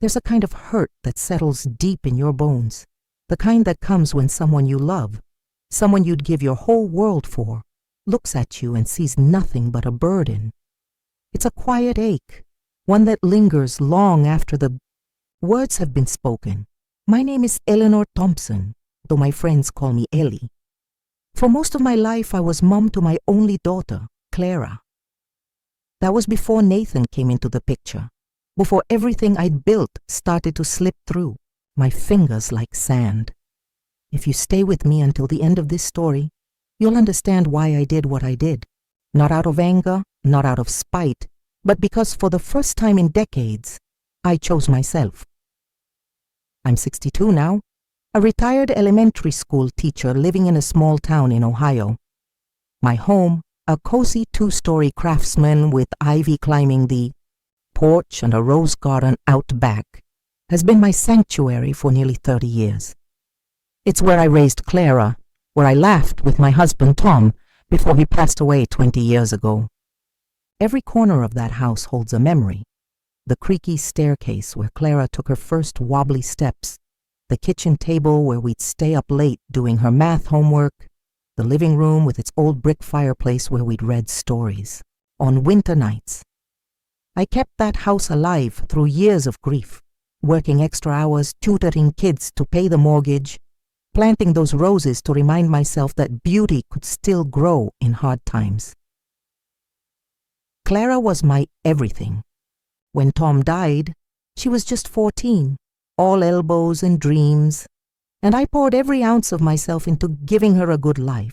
There's a kind of hurt that settles deep in your bones, the kind that comes when someone you love, someone you'd give your whole world for, looks at you and sees nothing but a burden. It's a quiet ache, one that lingers long after the words have been spoken. My name is Eleanor Thompson, though my friends call me Ellie. For most of my life, I was mom to my only daughter, Clara. That was before Nathan came into the picture, before everything I'd built started to slip through, my fingers like sand. If you stay with me until the end of this story, you'll understand why I did what I did. Not out of anger, not out of spite, but because for the first time in decades, I chose myself. I'm 62 now, a retired elementary school teacher living in a small town in Ohio. My home, a cozy 2-story craftsman with ivy climbing the porch and a rose garden out back, has been my sanctuary for nearly 30 years. It's where I raised Clara, where I laughed with my husband Tom before he passed away 20 years ago. Every corner of that house holds a memory. The creaky staircase where Clara took her first wobbly steps, the kitchen table where we'd stay up late doing her math homework, the living room with its old brick fireplace where we'd read stories. On winter nights, I kept that house alive through years of grief, working extra hours, tutoring kids to pay the mortgage, planting those roses to remind myself that beauty could still grow in hard times. Clara was my everything. When Tom died, she was just 14, all elbows and dreams, and I poured every ounce of myself into giving her a good life.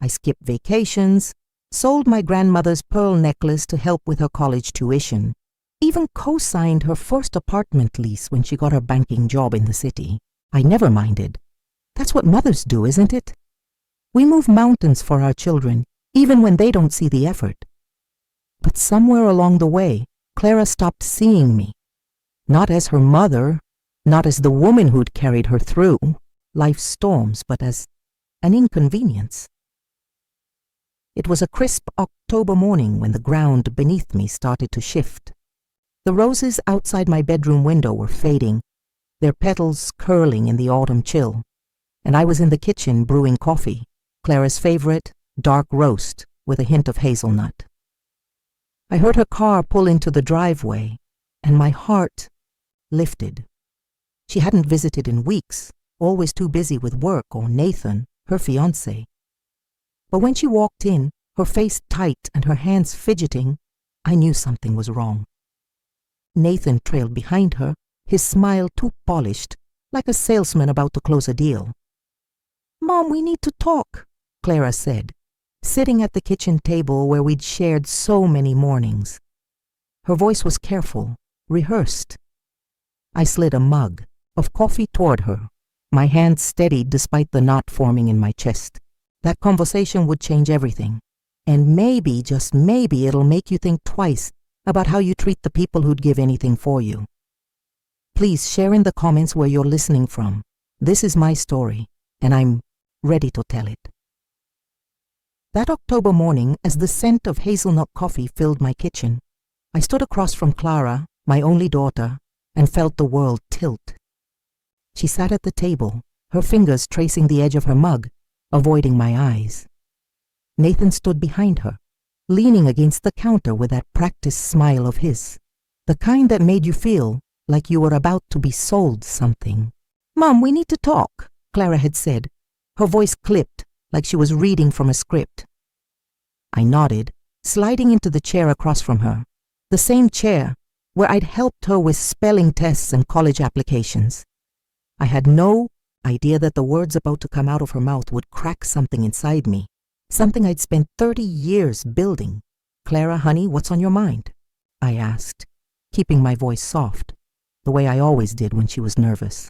I skipped vacations, sold my grandmother's pearl necklace to help with her college tuition, even co-signed her first apartment lease when she got her banking job in the city. I never minded. That's what mothers do, isn't it? We move mountains for our children, even when they don't see the effort. But somewhere along the way, Clara stopped seeing me, not as her mother, not as the woman who'd carried her through life's storms, but as an inconvenience. It was a crisp October morning when the ground beneath me started to shift. The roses outside my bedroom window were fading, their petals curling in the autumn chill, and I was in the kitchen brewing coffee, Clara's favorite, dark roast with a hint of hazelnut. I heard her car pull into the driveway, and my heart lifted. She hadn't visited in weeks, always too busy with work or Nathan, her fiancé. But when she walked in, her face tight and her hands fidgeting, I knew something was wrong. Nathan trailed behind her, his smile too polished, like a salesman about to close a deal. "Mom, we need to talk," Clara said, sitting at the kitchen table where we'd shared so many mornings. Her voice was careful, rehearsed. I slid a mug of coffee toward her, my hand steadied despite the knot forming in my chest. That conversation would change everything. And maybe, just maybe, it'll make you think twice about how you treat the people who'd give anything for you. Please share in the comments where you're listening from. This is my story, and I'm ready to tell it. That October morning, as the scent of hazelnut coffee filled my kitchen, I stood across from Clara, my only daughter, and felt the world tilt. She sat at the table, her fingers tracing the edge of her mug, avoiding my eyes. Nathan stood behind her, leaning against the counter with that practiced smile of his, the kind that made you feel like you were about to be sold something. "Mom, we need to talk," Clara had said, her voice clipped like she was reading from a script. I nodded, sliding into the chair across from her, the same chair where I'd helped her with spelling tests and college applications. I had no idea that the words about to come out of her mouth would crack something inside me, something I'd spent 30 years building. "Clara, honey, what's on your mind?" I asked, keeping my voice soft, the way I always did when she was nervous.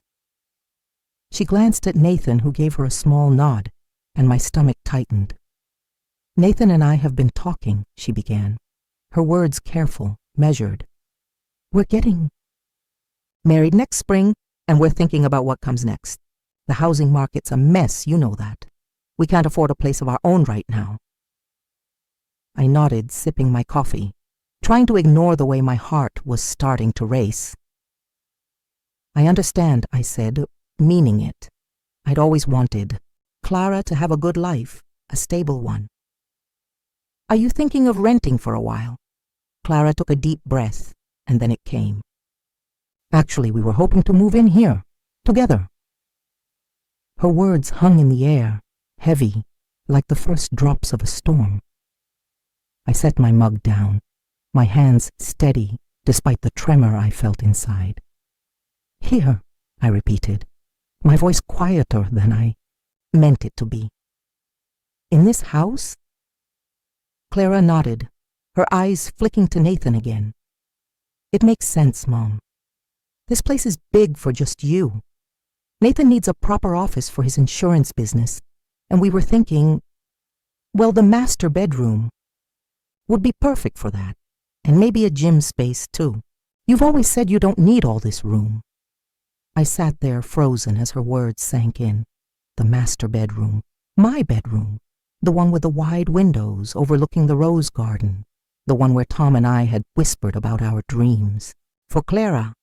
She glanced at Nathan, who gave her a small nod, and my stomach tightened. "Nathan and I have been talking," she began, her words careful, measured. "We're getting married next spring, and we're thinking about what comes next. The housing market's a mess, you know that. We can't afford a place of our own right now." I nodded, sipping my coffee, trying to ignore the way my heart was starting to race. I understand, I said, meaning it. I'd always wanted Clara to have a good life, a stable one. Are you thinking of renting for a while? Clara took a deep breath, and then it came. Actually, we were hoping to move in here, together. Her words hung in the air, heavy, like the first drops of a storm. I set my mug down, my hands steady despite the tremor I felt inside. Here, I repeated, my voice quieter than I meant it to be. In this house? Clara nodded, her eyes flicking to Nathan again. It makes sense, Mom. This place is big for just you. Nathan needs a proper office for his insurance business, and we were thinking, well, the master bedroom would be perfect for that, and maybe a gym space too. You've always said you don't need all this room. I sat there frozen as her words sank in. The master bedroom, my bedroom, the one with the wide windows overlooking the rose garden, the one where Tom and I had whispered about our dreams. For Clara,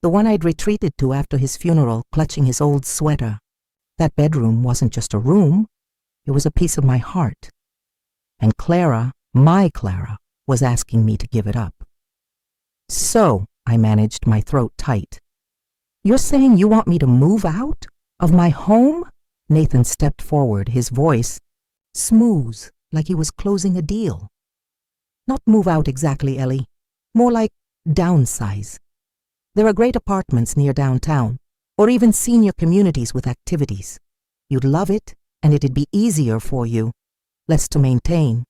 the one I'd retreated to after his funeral, clutching his old sweater. That bedroom wasn't just a room, it was a piece of my heart. And Clara, my Clara, was asking me to give it up. So, I managed, my throat tight. You're saying you want me to move out? Of my home? Nathan stepped forward, his voice smooth, like he was closing a deal. Not move out exactly, Ellie. More like downsize. There are great apartments near downtown, or even senior communities with activities. You'd love it, and it'd be easier for you, less to maintain.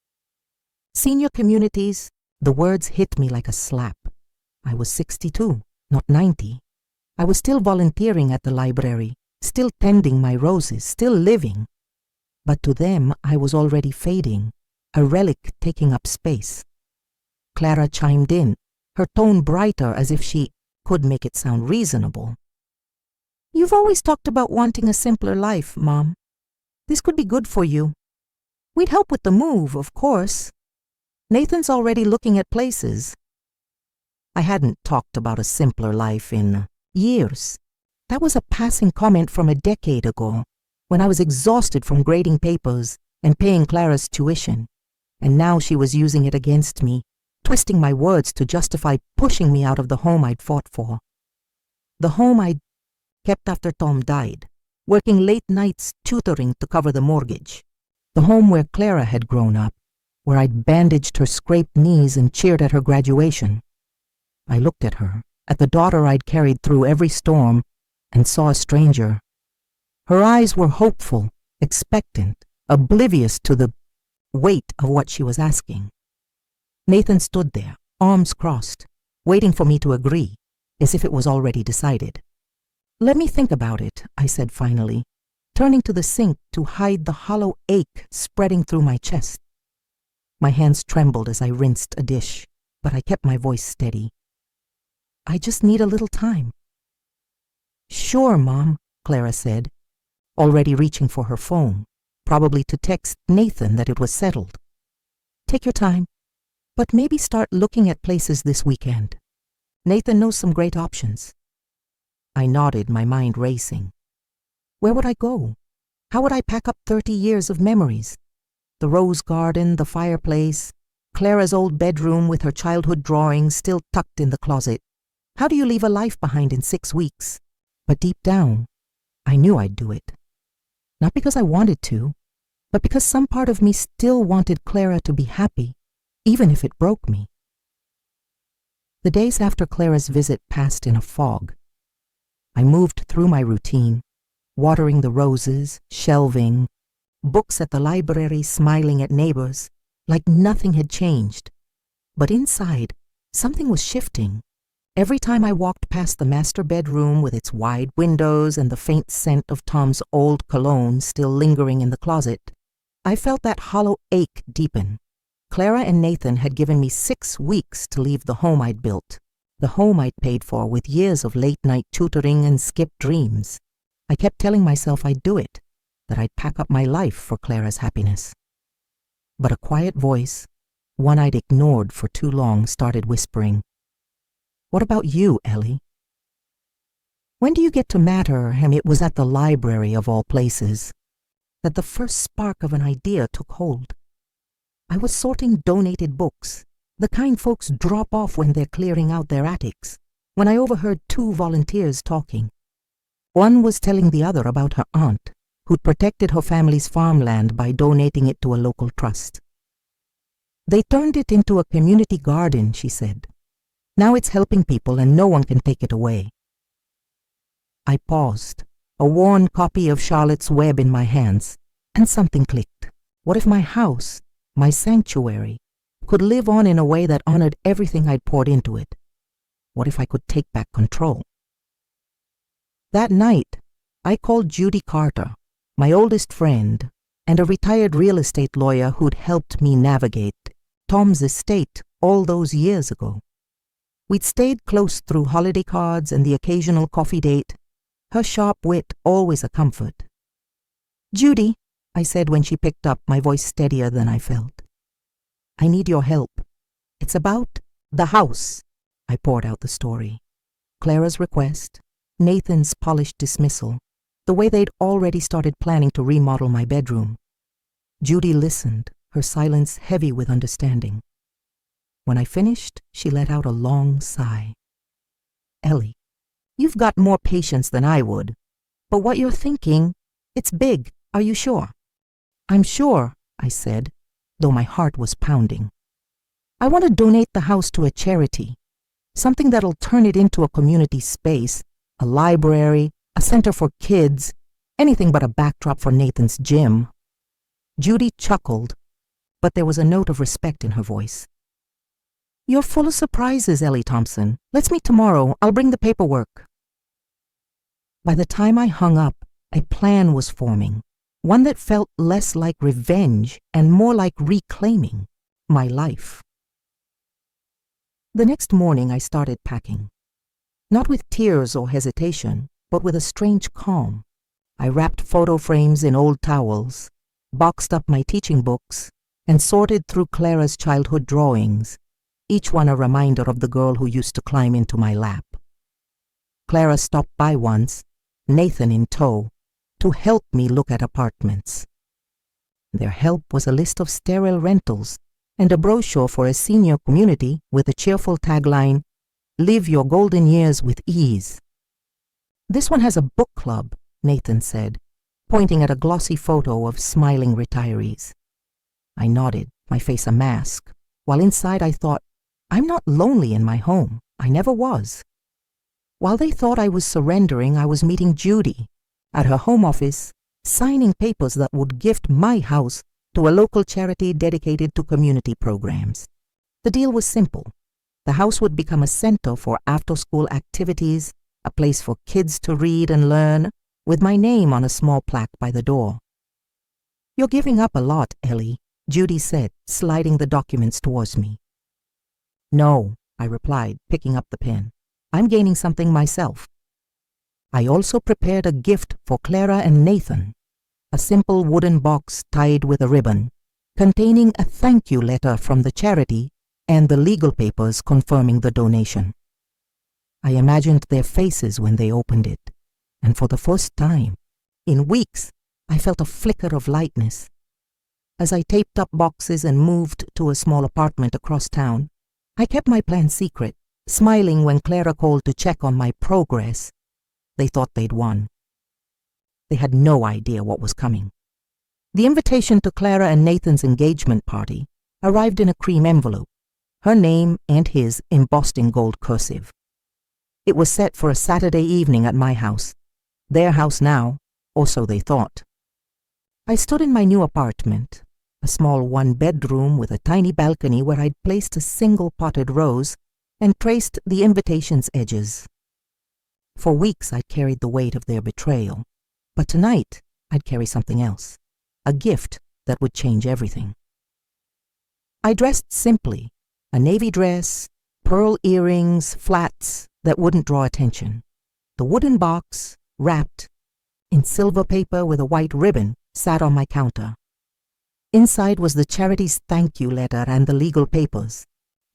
Senior communities, the words hit me like a slap. I was 62, not 90. I was still volunteering at the library, still tending my roses, still living. But to them, I was already fading, a relic taking up space. Clara chimed in, her tone brighter as if she could make it sound reasonable. You've always talked about wanting a simpler life, Mom. This could be good for you. We'd help with the move, of course. Nathan's already looking at places. I hadn't talked about a simpler life in years. That was a passing comment from a decade ago, when I was exhausted from grading papers and paying Clara's tuition. And now she was using it against me, twisting my words to justify pushing me out of the home I'd fought for. The home I'd kept after Tom died, working late nights tutoring to cover the mortgage. The home where Clara had grown up, where I'd bandaged her scraped knees and cheered at her graduation. I looked at her, at the daughter I'd carried through every storm, and saw a stranger. Her eyes were hopeful, expectant, oblivious to the weight of what she was asking. Nathan stood there, arms crossed, waiting for me to agree, as if it was already decided. Let me think about it, I said finally, turning to the sink to hide the hollow ache spreading through my chest. My hands trembled as I rinsed a dish, but I kept my voice steady. I just need a little time. Sure, Mom, Clara said, already reaching for her phone, probably to text Nathan that it was settled. Take your time, but maybe start looking at places this weekend. Nathan knows some great options. I nodded, my mind racing. Where would I go? How would I pack up 30 years of memories? The rose garden, the fireplace, Clara's old bedroom with her childhood drawings still tucked in the closet. How do you leave a life behind in 6 weeks? But deep down, I knew I'd do it. Not because I wanted to, but because some part of me still wanted Clara to be happy, even if it broke me. The days after Clara's visit passed in a fog. I moved through my routine, watering the roses, shelving, books at the library, smiling at neighbors, like nothing had changed. But inside, something was shifting. Every time I walked past the master bedroom with its wide windows and the faint scent of Tom's old cologne still lingering in the closet, I felt that hollow ache deepen. Clara and Nathan had given me 6 weeks to leave the home I'd built, the home I'd paid for with years of late-night tutoring and skipped dreams. I kept telling myself I'd do it, that I'd pack up my life for Clara's happiness. But a quiet voice, one I'd ignored for too long, started whispering, "What about you, Ellie?" When do you get to matter? And it was at the library of all places that the first spark of an idea took hold. I was sorting donated books, the kind folks drop off when they're clearing out their attics, when I overheard two volunteers talking. One was telling the other about her aunt, who'd protected her family's farmland by donating it to a local trust. They turned it into a community garden, she said. Now it's helping people and no one can take it away. I paused, a worn copy of Charlotte's Web in my hands, and something clicked. What if my house, my sanctuary, could live on in a way that honored everything I'd poured into it? What if I could take back control? That night, I called Judy Carter, my oldest friend, and a retired real estate lawyer who'd helped me navigate Tom's estate all those years ago. We'd stayed close through holiday cards and the occasional coffee date, her sharp wit always a comfort. "Judy," I said when she picked up, my voice steadier than I felt. "I need your help. It's about the house." I poured out the story. Clara's request, Nathan's polished dismissal, the way they'd already started planning to remodel my bedroom. Judy listened, her silence heavy with understanding. When I finished, she let out a long sigh. "Ellie, you've got more patience than I would. But what you're thinking, it's big. Are you sure?" "I'm sure," I said, though my heart was pounding. "I want to donate the house to a charity, something that'll turn it into a community space, a library, a center for kids, anything but a backdrop for Nathan's gym." Judy chuckled, but there was a note of respect in her voice. "You're full of surprises, Ellie Thompson. Let's meet tomorrow. I'll bring the paperwork." By the time I hung up, a plan was forming, one that felt less like revenge and more like reclaiming my life. The next morning I started packing, not with tears or hesitation, but with a strange calm. I wrapped photo frames in old towels, boxed up my teaching books, and sorted through Clara's childhood drawings, each one a reminder of the girl who used to climb into my lap. Clara stopped by once, Nathan in tow, to help me look at apartments. Their help was a list of sterile rentals and a brochure for a senior community with a cheerful tagline, "Live your golden years with ease." "This one has a book club," Nathan said, pointing at a glossy photo of smiling retirees. I nodded, my face a mask, while inside I thought, I'm not lonely in my home. I never was. While they thought I was surrendering, I was meeting Judy at her home office, signing papers that would gift my house to a local charity dedicated to community programs. The deal was simple. The house would become a center for after-school activities, a place for kids to read and learn, with my name on a small plaque by the door. "You're giving up a lot, Ellie," Judy said, sliding the documents towards me. "No," I replied, picking up the pen. "I'm gaining something myself." I also prepared a gift for Clara and Nathan, a simple wooden box tied with a ribbon, containing a thank you letter from the charity and the legal papers confirming the donation. I imagined their faces when they opened it, and for the first time, in weeks, I felt a flicker of lightness. As I taped up boxes and moved to a small apartment across town, I kept my plan secret, smiling when Clara called to check on my progress. They thought they'd won. They had no idea what was coming. The invitation to Clara and Nathan's engagement party arrived in a cream envelope, her name and his embossed in gold cursive. It was set for a Saturday evening at my house, their house now, or so they thought. I stood in my new apartment, a small one-bedroom with a tiny balcony where I'd placed a single potted rose and traced the invitation's edges. For weeks I'd carried the weight of their betrayal, but tonight I'd carry something else, a gift that would change everything. I dressed simply, a navy dress, pearl earrings, flats that wouldn't draw attention. The wooden box, wrapped in silver paper with a white ribbon, sat on my counter. Inside was the charity's thank you letter and the legal papers.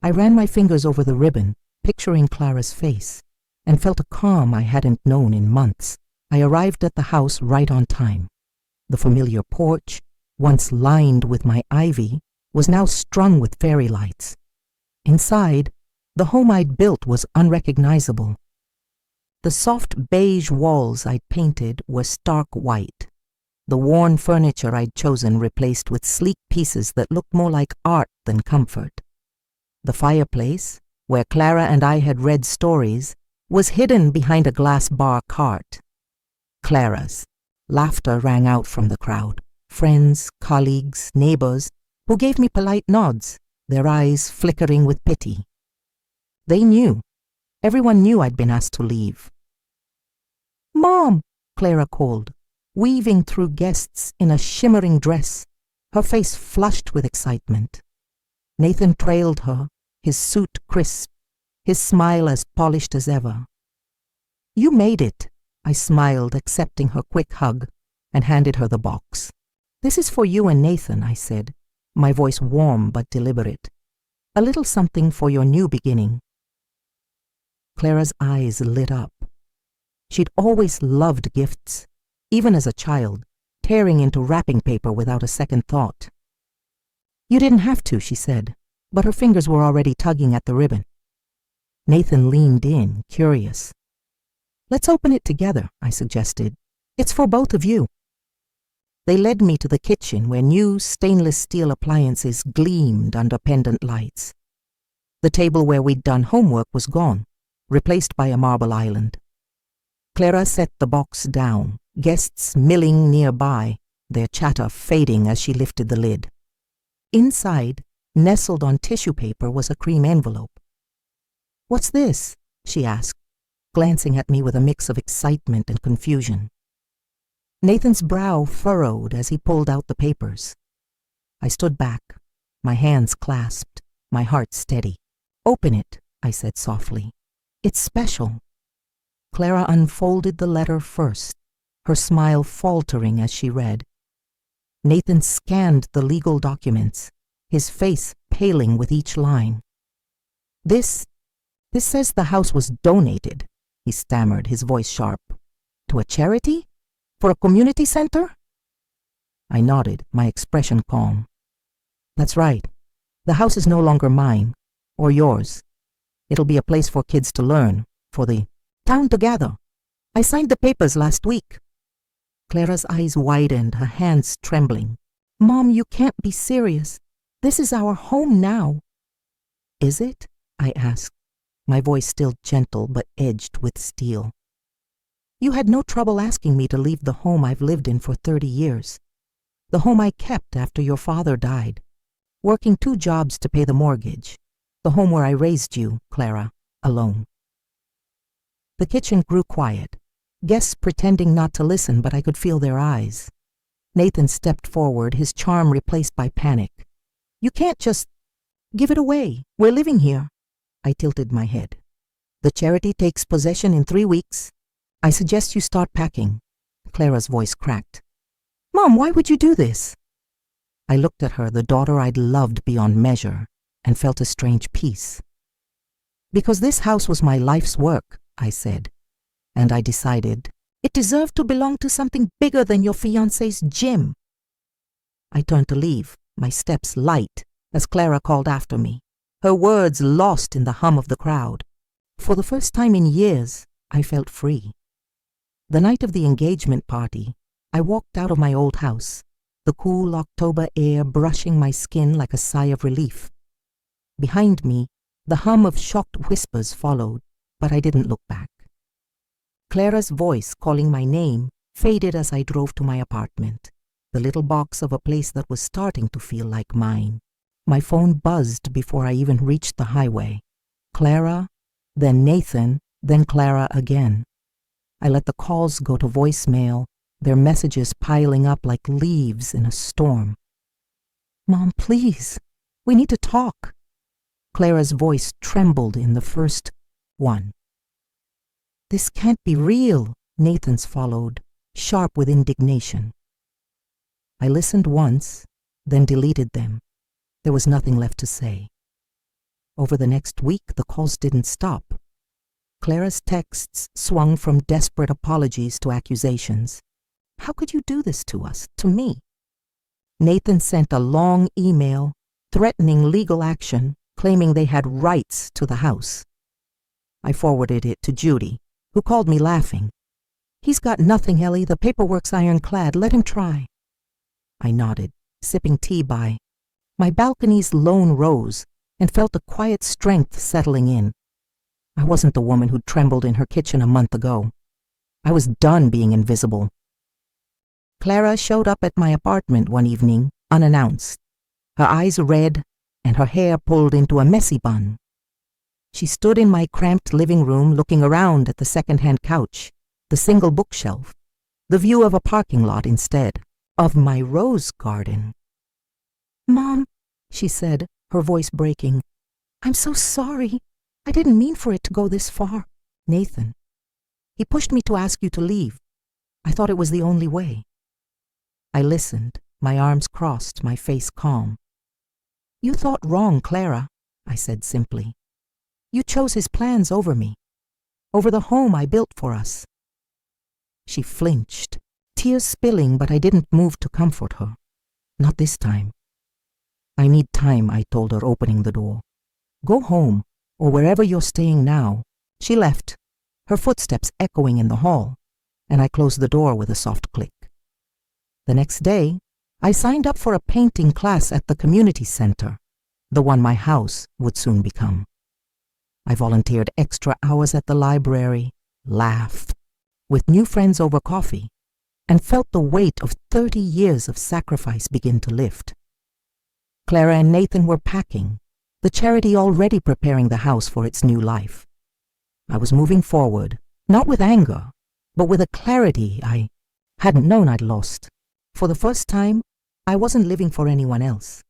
I ran my fingers over the ribbon, picturing Clara's face, and felt a calm I hadn't known in months. I arrived at the house right on time. The familiar porch, once lined with my ivy, was now strung with fairy lights. Inside, the home I'd built was unrecognizable. The soft beige walls I'd painted were stark white. The worn furniture I'd chosen replaced with sleek pieces that looked more like art than comfort. The fireplace, where Clara and I had read stories, was hidden behind a glass bar cart. Clara's. Laughter rang out from the crowd. Friends, colleagues, neighbors, who gave me polite nods, their eyes flickering with pity. They knew. Everyone knew I'd been asked to leave. "Mom!" Clara called, weaving through guests in a shimmering dress, her face flushed with excitement. Nathan trailed her, his suit crisp, his smile as polished as ever. "You made it," I smiled, accepting her quick hug, and handed her the box. "This is for you and Nathan," I said, my voice warm but deliberate. "A little something for your new beginning." Clara's eyes lit up. She'd always loved gifts, even as a child, tearing into wrapping paper without a second thought. "You didn't have to," she said, but her fingers were already tugging at the ribbon. Nathan leaned in, curious. "Let's open it together," I suggested. "It's for both of you." They led me to the kitchen where new stainless steel appliances gleamed under pendant lights. The table where we'd done homework was gone, replaced by a marble island. Clara set the box down, guests milling nearby, their chatter fading as she lifted the lid. Inside, nestled on tissue paper, was a cream envelope. "What's this?" she asked, glancing at me with a mix of excitement and confusion. Nathan's brow furrowed as he pulled out the papers. I stood back, my hands clasped, my heart steady. "Open it," I said softly. "It's special." Clara unfolded the letter first, her smile faltering as she read. Nathan scanned the legal documents, his face paling with each line. This says the house was donated," he stammered, his voice sharp. "To a charity? For a community center?" I nodded, my expression calm. "That's right. The house is no longer mine, or yours. It'll be a place for kids to learn, for the town to gather. I signed the papers last week." Clara's eyes widened, her hands trembling. "Mom, you can't be serious. This is our home now." "Is it?" I asked, my voice still gentle but edged with steel. "You had no trouble asking me to leave the home I've lived in for 30 years. The home I kept after your father died, working 2 jobs to pay the mortgage. The home where I raised you, Clara, alone." The kitchen grew quiet, guests pretending not to listen, but I could feel their eyes. Nathan stepped forward, his charm replaced by panic. "You can't just give it away. We're living here." I tilted my head. "The charity takes possession in 3 weeks. I suggest you start packing." Clara's voice cracked. "Mom, why would you do this?" I looked at her, the daughter I'd loved beyond measure, and felt a strange peace. "Because this house was my life's work," I said, and I decided it deserved to belong to something bigger than your fiancé's gym. I turned to leave, my steps light, as Clara called after me, her words lost in the hum of the crowd. For the first time in years, I felt free. The night of the engagement party, I walked out of my old house, the cool October air brushing my skin like a sigh of relief. Behind me, the hum of shocked whispers followed, but I didn't look back. Clara's voice calling my name faded as I drove to my apartment, the little box of a place that was starting to feel like mine. My phone buzzed before I even reached the highway. Clara, then Nathan, then Clara again. I let the calls go to voicemail, their messages piling up like leaves in a storm. "Mom, please, we need to talk." Clara's voice trembled in the first one. "This can't be real," Nathan's followed, sharp with indignation. I listened once, then deleted them. There was nothing left to say. Over the next week, the calls didn't stop. Clara's texts swung from desperate apologies to accusations. How could you do this to us, to me? Nathan sent a long email threatening legal action, claiming they had rights to the house. I forwarded it to Judy, who called me laughing. He's got nothing, Ellie. The paperwork's ironclad. Let him try. I nodded, sipping tea by my balcony's lone rose, and felt a quiet strength settling in. I wasn't the woman who'd trembled in her kitchen a month ago. I was done being invisible. Clara showed up at my apartment one evening, unannounced, her eyes red and her hair pulled into a messy bun. She stood in my cramped living room looking around at the second-hand couch, the single bookshelf, the view of a parking lot instead of my rose garden. "Mom," she said, her voice breaking, "I'm so sorry. I didn't mean for it to go this far." "Nathan, he pushed me to ask you to leave. I thought it was the only way." I listened, my arms crossed, my face calm. "You thought wrong, Clara," I said simply. "You chose his plans over me, over the home I built for us." She flinched, tears spilling, but I didn't move to comfort her. Not this time. "I need time," I told her, opening the door. "Go home, or wherever you're staying now." She left, her footsteps echoing in the hall, and I closed the door with a soft click. The next day, I signed up for a painting class at the community center, the one my house would soon become. I volunteered extra hours at the library, laughed with new friends over coffee, and felt the weight of 30 years of sacrifice begin to lift. Clara and Nathan were packing, the charity already preparing the house for its new life. I was moving forward, not with anger, but with a clarity I hadn't known I'd lost. For the first time, I wasn't living for anyone else.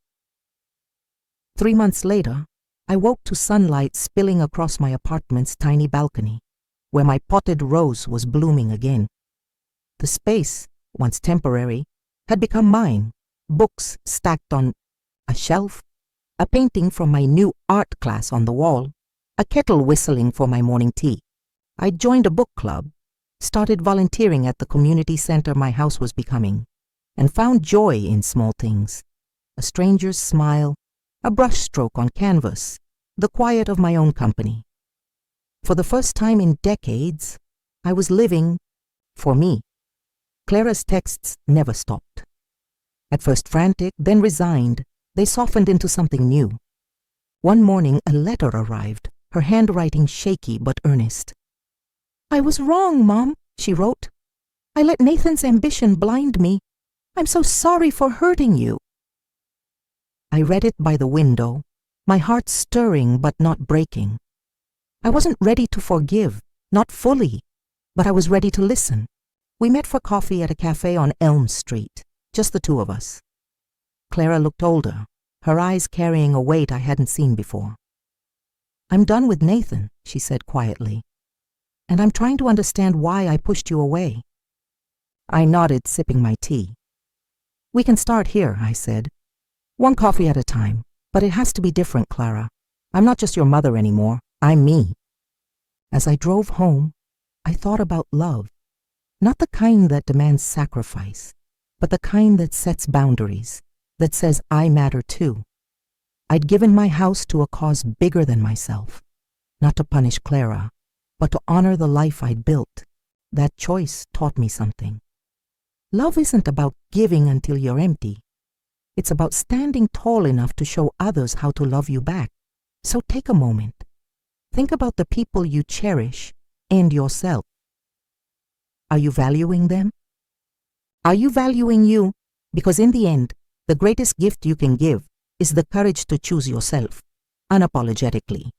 3 months later, I woke to sunlight spilling across my apartment's tiny balcony, where my potted rose was blooming again. The space, once temporary, had become mine, books stacked on a shelf, a painting from my new art class on the wall, a kettle whistling for my morning tea. I joined a book club, started volunteering at the community center my house was becoming, and found joy in small things: a stranger's smile, a brushstroke on canvas, the quiet of my own company. For the first time in decades, I was living for me. Clara's texts never stopped. At first frantic, then resigned, they softened into something new. One morning, a letter arrived, her handwriting shaky but earnest. "I was wrong, Mom," she wrote. "I let Nathan's ambition blind me. I'm so sorry for hurting you." I read it by the window, my heart stirring but not breaking. I wasn't ready to forgive, not fully, but I was ready to listen. We met for coffee at a cafe on Elm Street, just the two of us. Clara looked older, her eyes carrying a weight I hadn't seen before. "I'm done with Nathan," she said quietly, "and I'm trying to understand why I pushed you away." I nodded, sipping my tea. "We can start here," I said. "One coffee at a time, but it has to be different, Clara. I'm not just your mother anymore. I'm me." As I drove home, I thought about love, not the kind that demands sacrifice, but the kind that sets boundaries, that says I matter too. I'd given my house to a cause bigger than myself, not to punish Clara, but to honor the life I'd built. That choice taught me something. Love isn't about giving until you're empty. It's about standing tall enough to show others how to love you back. So take a moment. Think about the people you cherish and yourself. Are you valuing them? Are you valuing you? Because in the end, the greatest gift you can give is the courage to choose yourself, unapologetically.